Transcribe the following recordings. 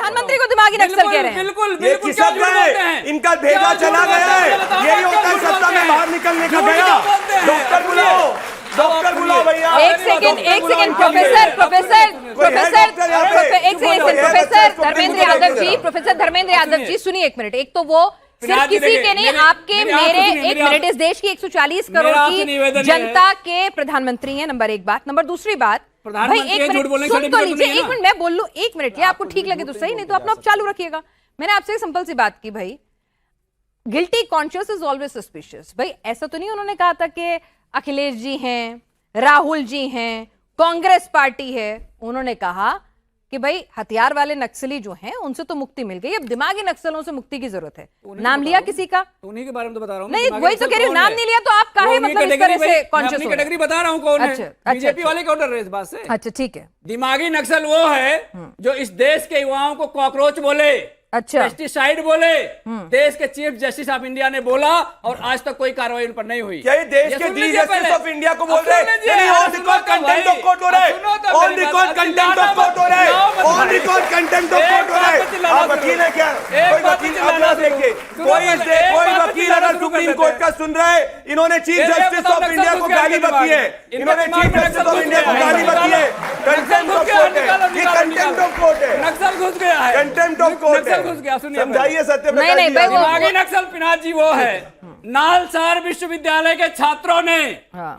प्रधानमंत्री को दिमागी नक्सल कह रहे हैं। बिल्कुल ये खिसक गए, इनका भेजा चला गया है, यही होता है सत्ता में बाहर निकलने का गया। डॉक्टर बुलाओ, डॉक्टर बुलाओ भैया। एक second professor Dharmendra Yadav ji, professor Dharmendra Yadav ji सुनिए एक मिनट। एक तो वो सिर्फ किसी के नहीं, आपके मेरे, एक मिनट, इस देश की 140 करोड़ की जनता के प्रधानमंत्री हैं, नंबर एक बात। नंबर दूसरी बात, भाई एक मिनट सुन तो लीजिए, एक मिनट मैं बोल लूं, एक मिनट, ये आपको ठीक लगे तो सही, नहीं तो अपना आप चालू रखिएगा। मैंने आपसे सिंपल सी बात की, भाई guilty conscious is always suspicious. भाई ऐसा तो नहीं उन्होंने कहा था कि अखिलेश जी हैं, राहुल जी हैं, कांग्रेस पार्टी है। उन्होंने कहा कि भाई हथियार वाले नक्सली जो हैं उनसे तो मुक्ति मिल गई, अब दिमागी नक्सलों से मुक्ति की जरूरत है। नाम लिया किसी का? उन्हीं के बारे में तो बता रहा हूं। नहीं वही तो कह रही हूं, नाम नहीं लिया तो आप काहे मतलब इस तरह से कॉन्शियस हो? कैटेगरी बता रहा हूं कौन है। बीजेपी वाले क्यों डर रहे इस बात से? अच्छा ठीक है। दिमागी नक्सल वो है जो इस देश के युवाओं को कॉकरोच बोले, अच्छा पेस्टिसाइड बोले। देश के चीफ जस्टिस ऑफ इंडिया ने बोला और आज तक कोई कार्रवाई उन पर नहीं हुई। क्या ये देश के चीफ जस्टिस ऑफ इंडिया को बोल रहे हैं? On record content of court हो रहा है, on record content of court हो रहा है, on record content of court हो रहा है। आप वकील है क्या? कोई वकील आप ना देखिए, कोई वकील अगर सुप्रीम कोर्ट का सुन रहा है, इन्होंने चीफ जस्टिस ऑफ इंडिया को गाली बकी है, इन्होंने चीफ जस्टिस ऑफ इंडिया को गाली बकी है। कंटेम्प्ट ऑफ कोर्ट है, ये कंटेम्प्ट ऑफ कोर्ट है, नक्सल घुस गया है, कंटेम्प्ट ऑफ कोर्ट है। समझाइए सत्य प्रकाश जी। दिमागी नक्सल पिनाक जी वो है, नालसार विश्वविद्यालय के छात्रों ने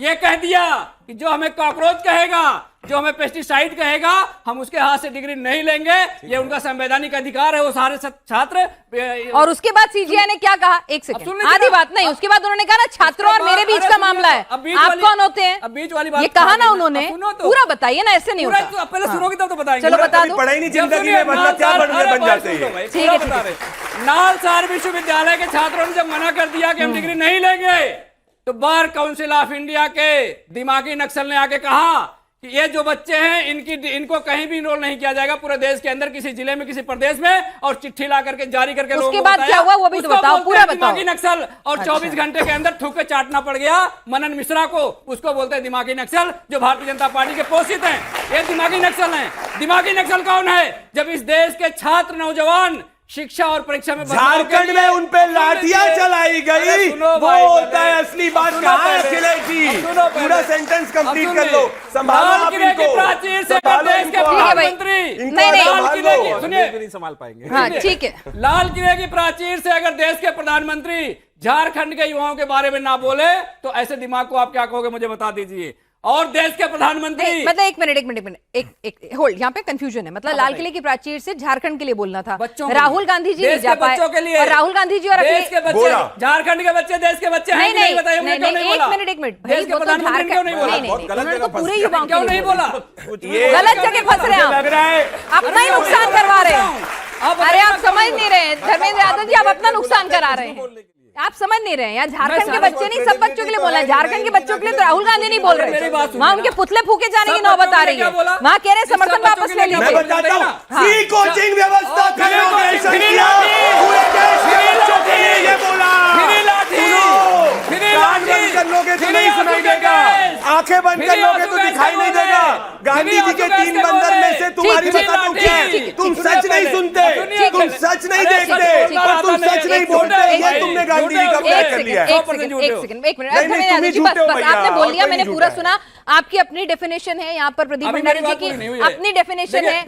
ये कह दिया कि जो हमें कॉकरोच कहेगा, जो हमें पेस्टिसाइड कहेगा, हम उसके हाथ से डिग्री नहीं लेंगे। ये उनका संवैधानिक अधिकार है, वो सारे छात्र। और उसके बाद सीजीआई ने क्या कहा? एक सेकंड, आधी बात नहीं, उसके बाद उन्होंने कहा ना छात्रों और मेरे बीच का मामला है, आप कौन होते हैं? अब बीच वाली बात ये कहा ना उन्होंने, पूरा बताइए ना, ऐसे नहीं होता। पहले सुनोगे तब तो बताएंगे। चलो बता दो। पढ़ाई नहीं जिंदगी में, मतलब क्या बन जाते हैं। ठीक है। नालसार विश्वविद्यालय के छात्रों ने जब मना कर दिया कि हम डिग्री नहीं लेंगे, तो बार काउंसिल ऑफ इंडिया के दिमागी नक्सल ने आके कहा कि ये जो बच्चे हैं इनको कहीं भी इनरोल नहीं किया जाएगा पूरे देश के अंदर, किसी जिले में, किसी प्रदेश में, और चिट्ठी ला करके जारी करके लोगों को उसके बाद क्या हुआ वो भी तो बताओ, पूरा बताओ। दिमागी नक्सल, और 24 घंटे के अंदर थूक के चाटना पड़ गया मनन मिश्रा को। उसको बोलते हैं दिमागी नक्सल, जो भारतीय जनता पार्टी के पोषित हैं। ये दिमागी नक्सल हैं। दिमागी नक्सल कौन है? जब इस देश के छात्र नौजवान शिक्षा और परीक्षा में झारखंड में उन पे लाठियां चलाई गई, वो होता है असली बात। कहां है अखिलेश जी? पूरा सेंटेंस कंप्लीट कर लो। संभालो आप इनको, प्राचीर से देश के प्रधानमंत्री नहीं संभाल पाएंगे। हाँ ठीक है। लाल किले की प्राचीर से अगर देश के प्रधानमंत्री झारखंड के युवाओं के बारे में ना बोले तो ऐसे दिमाग को आप क्या कहोगे मुझे बता दीजिए। और देश के प्रधानमंत्री मतलब एक मिनट होल्ड, यहाँ पे कंफ्यूजन है। मतलब लाल किले की प्राचीर से झारखंड के लिए बोलना था, राहुल गांधी जी नहीं जा पाए, और राहुल गांधी जी और देश के बच्चे, झारखंड के बच्चे देश के बच्चे हैं। नहीं एक मिनट देश के प्रधानमंत्री क्यों नहीं बोला? पूरे युवाओं क्यों नहीं बोला? गलत जगह फंस रहे हैं, अपना ही नुकसान करवा रहे हैं। अरे आप समझ नहीं रहे धर्मेंद्र यादव जी, आप अपना नुकसान करा रहे हैं, आप समझ नहीं रहे हैं। यार झारखंड के बच्चे नहीं, सब बच्चों के लिए बोला है। झारखंड के बच्चों के लिए तो राहुल गांधी नहीं बोल रहे, वहां उनके पुतले फूके जाने की नौबत आ रही है, वहां कह रहे समर्थन वापस ले लीजिए। मैं बताता हूं, फ्री कोचिंग व्यवस्था करोगे, पूरे देश के बच्चों के लिए ये बोला। कान बंद कर लोगे तो नहीं सुनाई देगा, आंखें बंद कर लोगे तो दिखाई नहीं देगा। गांधी जी के 3 बंदर में से तुम्हारी बताता हूं क्या है, तुम सच नहीं सुनते, तुम सच नहीं देखते, और तुम सच नहीं बोलते। ये तुमने गांधी जी का प्रयास कर लिया है। एक मिनट, आपने बोल दिया, मैंने पूरा सुना। आपकी अपनी डेफिनेशन है, यहाँ पर प्रदीप भंडारी जी की अपनी डेफिनेशन है।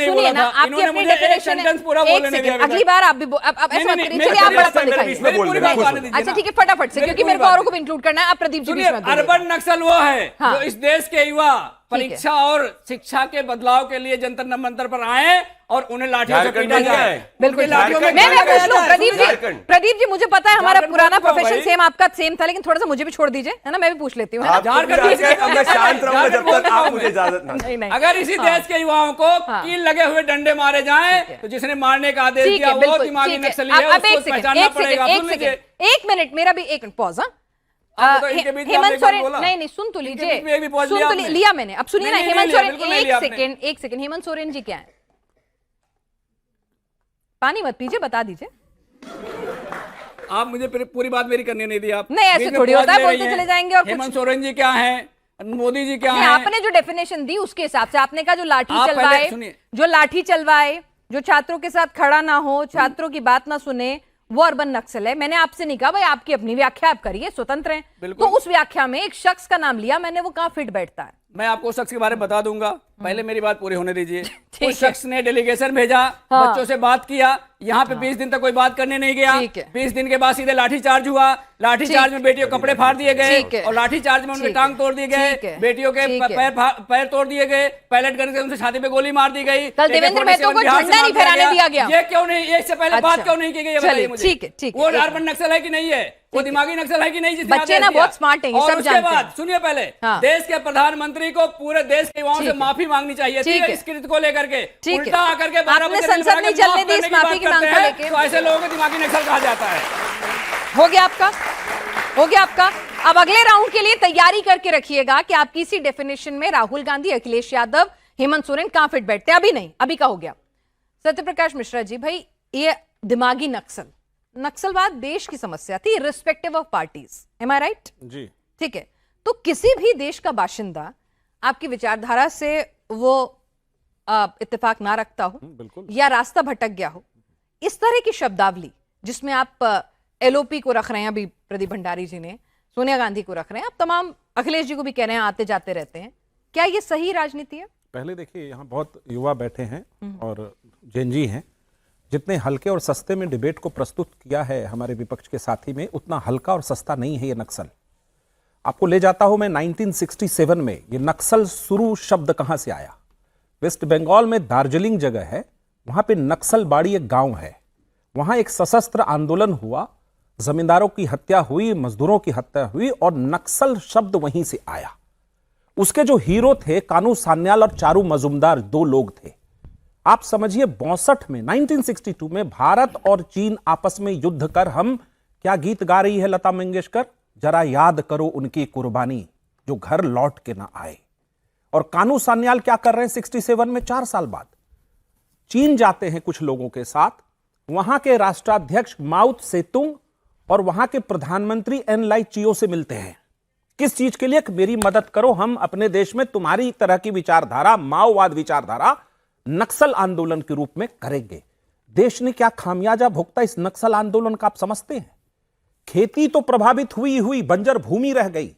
सुनिए ना, आपकी अपनी डेफिनेशन है। अगली बार आप भी ऐसा मत करिए, आप बड़ापन दिखाइए। अच्छा ठीक है, फटाफट से, क्योंकि मेरे को औरों को भी इंक्लूड करना है। आप प्रदीप जी अर्बन नक्सल वो है जो इस देश के युवा परीक्षा और शिक्षा के बदलाव के लिए जंतर मंतर पर आए और उन्हें लाठियों से पीटा जाए। बिल्कुल। मैं पूछ लूं प्रदीप जी, मुझे पता है हमारा पुराना प्रोफेशन सेम आपका सेम था, लेकिन थोड़ा सा मुझे भी छोड़ दीजिए, है ना, मैं भी पूछ लेती हूँ। शांत रहूंगा जब तक आप मुझे इजाजत नहीं। अगर इसी देश के युवाओं को कील लगे हुए डंडे मारे जाएं तो जिसने मारने का आदेश दिया वो दिमागी नक्सली है, उसको पहचानना पड़ेगा। एक मिनट, मेरा भी एक पॉज। हेमंत सोरेन, नहीं सुन तो लीजिए, सुन तो लिया मैंने, अब सुनिए ना। हेमंत सोरेन, एक सेकंड, हेमंत सोरेन जी क्या है? पानी मत पीजिए, बता दीजिए। आप मुझे पूरी बात मेरी करने नहीं दी आप। नहीं ऐसे थोड़ी होता है, बोलते चले जाएंगे। और हेमंत सोरेन जी क्या हैं? मोदी जी क्या नहीं, है? आपने जो डेफिनेशन दी उसके हिसाब से आपने कहा जो लाठी आप पहले चलवाए, सुनिए। जो लाठी चलवाए, जो छात्रों के साथ खड़ा ना हो, छात्रों की बात ना सुने, वो अर्बन नक्सल है। मैंने आपसे नहीं कहा भाई आपकी अपनी व्याख्या आप करिए, स्वतंत्र हैं। तो उस व्याख्या में एक शख्स का नाम लिया मैंने, वो कहां फिट बैठता है? मैं आपको उस शख्स के बारे में बता दूंगा, पहले मेरी बात पूरी होने दीजिए। ठीक उस शख्स ने डेलीगेशन भेजा, हाँ। बच्चों से बात किया, यहाँ पे 20 दिन तक कोई बात करने नहीं गया। ठीक है। 20 दिन के बाद सीधे लाठीचार्ज हुआ, लाठीचार्ज में बेटियों के कपड़े फाड़ दिए ठीक गए है। और लाठीचार्ज में उनके ठीक टांग है। तोड़ दिए ठीक गए, है। बेटियों के ठीक है। पैर तोड़ दिए गए, पैलेट गन से उनसे छाती पे गोली मार दी गई। कल देवेंद्र महतो को बिहार से झंडा नहीं मार फहराने दिया गया। ये क्यों नहीं, इससे पहले अच्छा। बात क्यों नहीं की गई? ये चलिए, बताइए मुझे। ठीक है, ठीक है, वो ठीक है। अर्बन नक्सल है कि नहीं है? वो दिमागी नक्सल है कि नहीं? जिसने बच्चे आदेश ना दिया? बहुत स्मार्ट हैं, ये और सब उसके जानते हैं। बाद सुनिए, पहले हाँ। देश के प्रधानमंत्री को पूरे देश के युवाओं ठीक से है। माफी मांगनी चाहिए थी ठीक है। इस कृत्य को लेकर के। ठीक है। उल्टा आकर के 12 आपने बजे संसद बना के नहीं चलने माफ दी इस करने माफी की बात मांग करते को हैं, लेके। तो ऐसे लोगों को दिमागी नक्सल कहा जाता है। हो गया आपका, हो गया आपका। अब अगले राउंड के लिए तैयारी करके रखिएगा कि आपकी इसी डेफिनेशन में राहुल गांधी, अखिलेश यादव, हेमंत सोरेन कहां फिट बैठते हैं। अभी नहीं, अभी का हो गया। सत्यप्रकाश मिश्रा जी, भाई ये दिमागी नक्सलवाद देश की समस्या थी, irrespective of parties, am I right? जी ठीक है। तो किसी भी देश का बाशिंदा आपकी विचारधारा से वो इत्तेफाक ना रखता हो बिल्कुल। या रास्ता भटक गया हो, इस तरह की शब्दावली जिसमें आप एलओपी को रख रहे हैं, अभी प्रदीप भंडारी जी ने सोनिया गांधी को रख रहे हैं, आप तमाम अखिलेश जी को भी कह रहे हैं, आते जाते रहते हैं, क्या ये सही राजनीति है? पहले देखिए, यहाँ बहुत युवा बैठे हैं और जेनजी हैं। जितने हल्के और सस्ते में डिबेट को प्रस्तुत किया है हमारे विपक्ष के साथी में, उतना हल्का और सस्ता नहीं है ये नक्सल। आपको ले जाता हूं मैं 1967 में। ये नक्सल शुरू शब्द कहां से आया? वेस्ट बंगाल में दार्जिलिंग जगह है, वहां पे नक्सलबाड़ी एक गांव है। वहां एक सशस्त्र आंदोलन हुआ, जमींदारों की हत्या हुई, मजदूरों की हत्या हुई और नक्सल शब्द वहीं से आया। उसके जो हीरो थे कानू सान्याल और चारू मजुमदार, दो लोग थे। आप समझिए 62 में 1962 में भारत और चीन आपस में युद्ध कर, हम क्या गीत गा रही है लता मंगेशकर, जरा याद करो उनकी कुर्बानी जो घर लौट के ना आए। और कानू सान्याल क्या कर रहे हैं 67 में? 4 साल बाद चीन जाते हैं कुछ लोगों के साथ, वहां के राष्ट्राध्यक्ष माओ सेतुंग और वहां के प्रधानमंत्री एन लाई चियो से मिलते हैं। किस चीज के लिए? मेरी मदद करो, हम अपने देश में तुम्हारी तरह की विचारधारा, माओवाद विचारधारा, नक्सल आंदोलन के रूप में करेंगे। देश ने क्या खामियाजा भुगता इस नक्सल आंदोलन का, आप समझते हैं? खेती तो प्रभावित हुई, बंजर भूमि रह गई।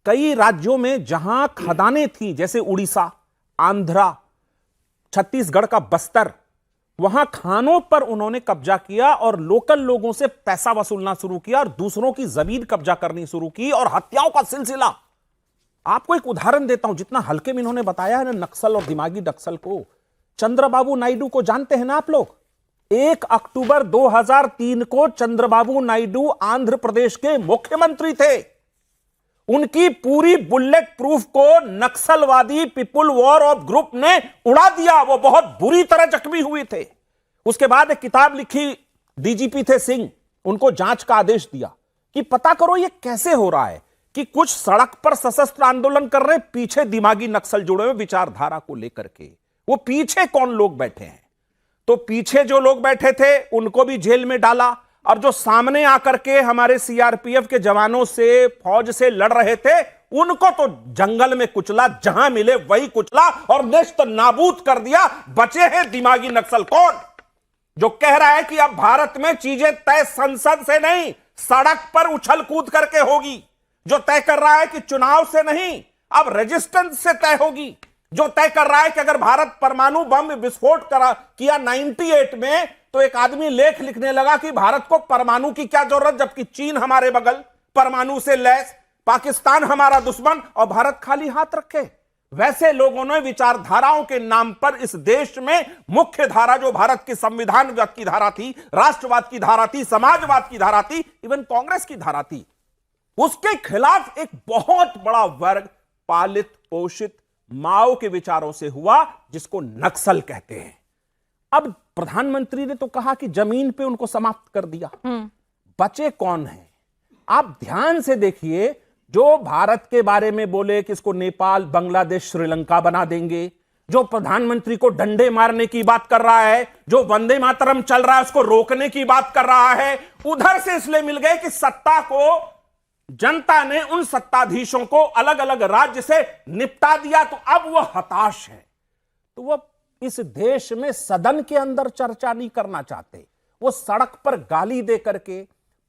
कई राज्यों में जहां खदानें थी, जैसे उड़ीसा, आंध्रा, छत्तीसगढ़ का बस्तर, वहां खानों पर उन्होंने कब्जा किया और लोकल लोगों से पैसा वसूलना शुरू किया और दूसरों की जमीन कब्जा करनी शुरू की और हत्याओं का सिलसिला। आपको एक उदाहरण देता हूं, जितना हल्के में इन्होंने बताया है ना नक्सल और दिमागी नक्सल को। चंद्रबाबू नायडू को जानते हैं ना आप लोग? 1 अक्टूबर 2003 को चंद्रबाबू नायडू आंध्र प्रदेश के मुख्यमंत्री थे। उनकी पूरी बुलेट प्रूफ को नक्सलवादी पीपुल वॉर ऑफ ग्रुप ने उड़ा दिया। वो बहुत बुरी तरह जख्मी हुए थे। उसके बाद एक किताब लिखी, डीजीपी थे सिंह, उनको जांच का आदेश दिया कि पता करो ये कैसे हो रहा है कि कुछ सड़क पर सशस्त्र आंदोलन कर रहे, पीछे दिमागी नक्सल जुड़े हुए विचारधारा को लेकर के। वो पीछे कौन लोग बैठे हैं? तो पीछे जो लोग बैठे थे उनको भी जेल में डाला, और जो सामने आकर के हमारे सीआरपीएफ के जवानों से, फौज से लड़ रहे थे, उनको तो जंगल में कुचला, जहां मिले वही कुचला और नेस्त नाबूद कर दिया। बचे हैं दिमागी नक्सल कौन? जो कह रहा है कि अब भारत में चीजें तय संसद से नहीं, सड़क पर उछल कूद करके होगी। जो तय कर रहा है कि चुनाव से नहीं, अब रेजिस्टेंस से तय होगी। जो तय कर रहा है कि अगर भारत परमाणु बम विस्फोट किया 98 में, तो एक आदमी लेख लिखने लगा कि भारत को परमाणु की क्या जरूरत, जबकि चीन हमारे बगल, परमाणु से लैस, पाकिस्तान हमारा दुश्मन और भारत खाली हाथ रखे। वैसे लोगों ने विचारधाराओं के नाम पर इस देश में मुख्य धारा, जो भारत की संविधानवाद की धारा थी, राष्ट्रवाद की धारा थी, समाजवाद की धारा थी, इवन कांग्रेस की धारा थी, उसके खिलाफ एक बहुत बड़ा वर्ग पालित पोषित माओ के विचारों से हुआ, जिसको नक्सल कहते हैं। अब प्रधानमंत्री ने तो कहा कि जमीन पे उनको समाप्त कर दिया। बचे कौन हैं? आप ध्यान से देखिए, जो भारत के बारे में बोले कि इसको नेपाल, बांग्लादेश, श्रीलंका बना देंगे, जो प्रधानमंत्री को डंडे मारने की बात कर रहा है, जो वंदे मातरम चल रहा है उसको रोकने की बात कर रहा है, उधर से इसलिए मिल गए कि सत्ता को जनता ने उन सत्ताधीशों को अलग अलग राज्य से निपटा दिया, तो अब वह हताश है। तो वह इस देश में सदन के अंदर चर्चा नहीं करना चाहते, वो सड़क पर गाली दे करके,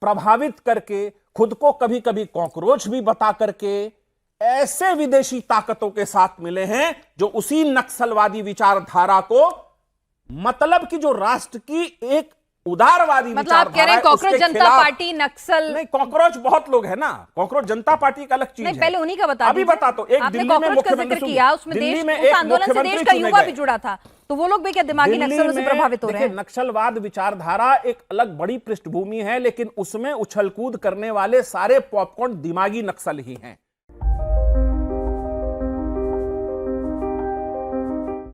प्रभावित करके, खुद को कभी कभी कॉकरोच भी बता करके ऐसे विदेशी ताकतों के साथ मिले हैं जो उसी नक्सलवादी विचारधारा को, मतलब कि जो राष्ट्र की एक उदारवादी मतलब आप कह रहे हैं कॉकरोच जनता पार्टी नक्सल? नहीं, कॉकरोच बहुत लोग हैं ना, कॉकरोच जनता पार्टी का अलग चीज है। पहले उन्हीं का बता अभी बता तो एक आपने दिल्ली में कॉकरोच का जिक्र किया, उसमें देश, उस आंदोलन से देश का युवा भी जुड़ा था, तो वो लोग भी क्या दिमागी नक्सलों से प्रभावित हो रहे हैं? नक्सलवाद विचारधारा एक अलग बड़ी पृष्ठभूमि है, लेकिन उसमें उछलकूद करने वाले सारे पॉपकॉर्न दिमागी नक्सल ही हैं।